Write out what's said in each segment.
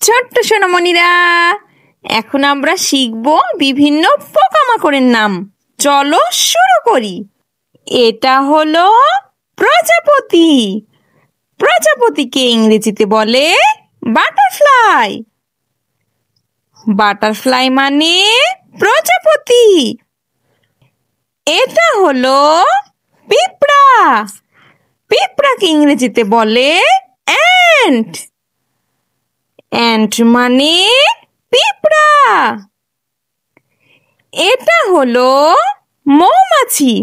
ছোট্ট সোনামণিরা, এখন আমরা শিখব বিভিন্ন পোকামাকড়ের নাম। চলো শুরু করি। এটা হলো প্রজাপতি। প্রজাপতিকে ইংরেজিতে বলে বাটারফ্লাই। বাটারফ্লাই মানে প্রজাপতি। এটা হলো পিঁপড়া। পিঁপড়াকে ইংরেজিতে বলে অ্যান্ট। অ্যান্ট মানে পিঁপড়া। এটা হলো মৌমাছি।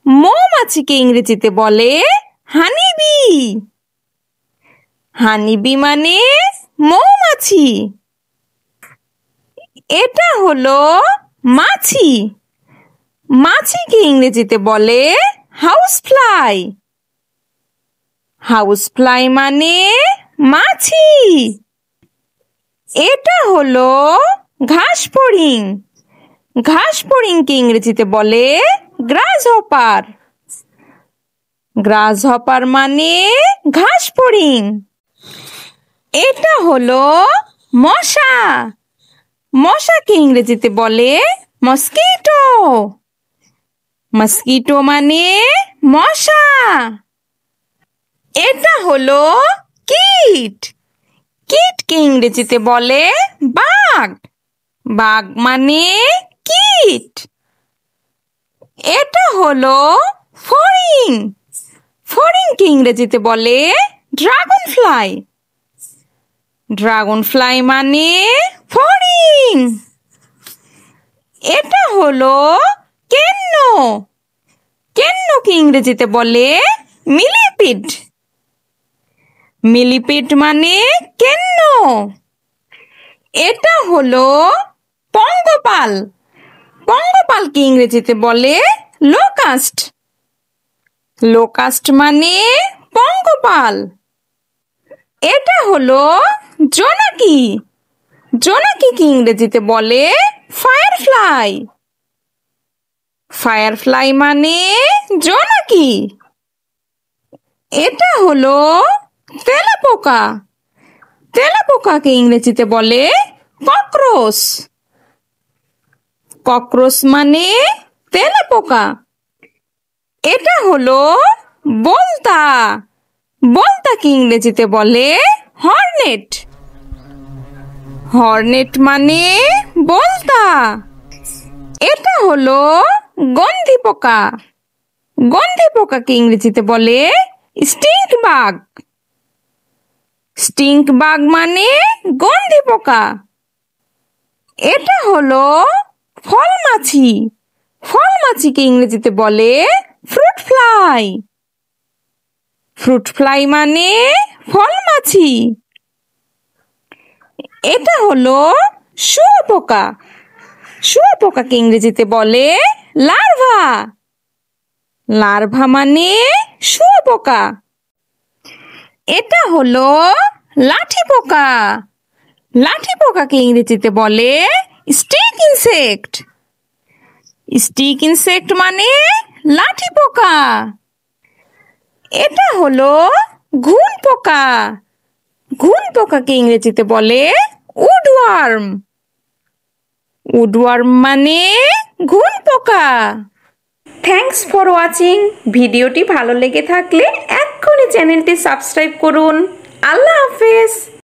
মৌমাছিকে ইংরেজিতে বলে হানিবি। হানিবি মানে মৌমাছি। এটা হলো মাছি। মাছিকে ইংরেজিতে বলে হাউস ফ্লাই। হাউস ফ্লাই মানে মাছি। এটা হলো ঘাসফড়িং। ঘাসফড়িংকে ইংরেজিতে বলে গ্রাসহপার। গ্রাসহপার মানে ঘাসফড়িং। এটা হলো মশা। মশাকে ইংরেজিতে বলে মস্কিটো। মস্কিটো মানে মশা। এটা হলো কীট। কীটকে ইংরেজিতে বলে বাঘ। বাঘ মানে কীট। এটা হলো ফড়িং। ফড়িংকে ইংরেজিতে বলে ড্রাগন ফ্লাই। ড্রাগন ফ্লাই মানে ফড়িং। এটা হলো কেন্ন। কেন্নকে ইংরেজিতে বলে মিলিপিড। মিলিপিড মানে কেন্ন। এটা হলো পঙ্গপাল। পঙ্গপালকে ইংরেজিতে বলে লোকাস্ট। লোকাস্ট মানে পঙ্গপাল। এটা হলো জোনাকি। জোনাকিকে ইংরেজিতে বলে ফায়ারফ্লাই। ফায়ারফ্লাই মানে জোনাকি। এটা হলো তেলাপোকা। তেলাপোকাকে ইংরেজিতে বলে ককরোচ। ককরোচ মানে তেলাপোকা। এটা হলো বোলতা। বোলতাকে ইংরেজিতে বলে হর্নেট। হর্নেট মানে বোলতা। এটা হলো গন্ধি পোকা। গন্ধি পোকাকে ইংরেজিতে বলে স্টিঙ্ক বাগ। স্টিঙ্ক বাগ মানে গন্ধি পোকা। এটা হলো ফল মাছি। ফল মাছিকে ইংরেজিতে বলে ফ্রুট ফ্লাই। ফ্রুট ফ্লাই মানে ফল মাছি। এটা হলো শুঁয়োপোকা। শুঁয়োপোকাকে ইংরেজিতে বলে লার্ভা। লার্ভা মানে শুঁয়োপোকা। এটা হলো লাঠি পোকা। লাঠি পোকাকে ইংরেজিতে বলে স্টিক ইনসেক্ট। স্টিক ইনসেক্ট মানে লাঠি পোকা। এটা হলো ঘুন পোকা। ঘুন পোকাকে ইংরেজিতে বলে উডওয়ার্ম। উডওয়ার্ম মানে ঘুন পোকা। Thanks for watching. ভিডিওটি ভালো লেগে থাকলে এক্ষুনি চ্যানেলটি সাবস্ক্রাইব করুন। আল্লাহ হাফেজ।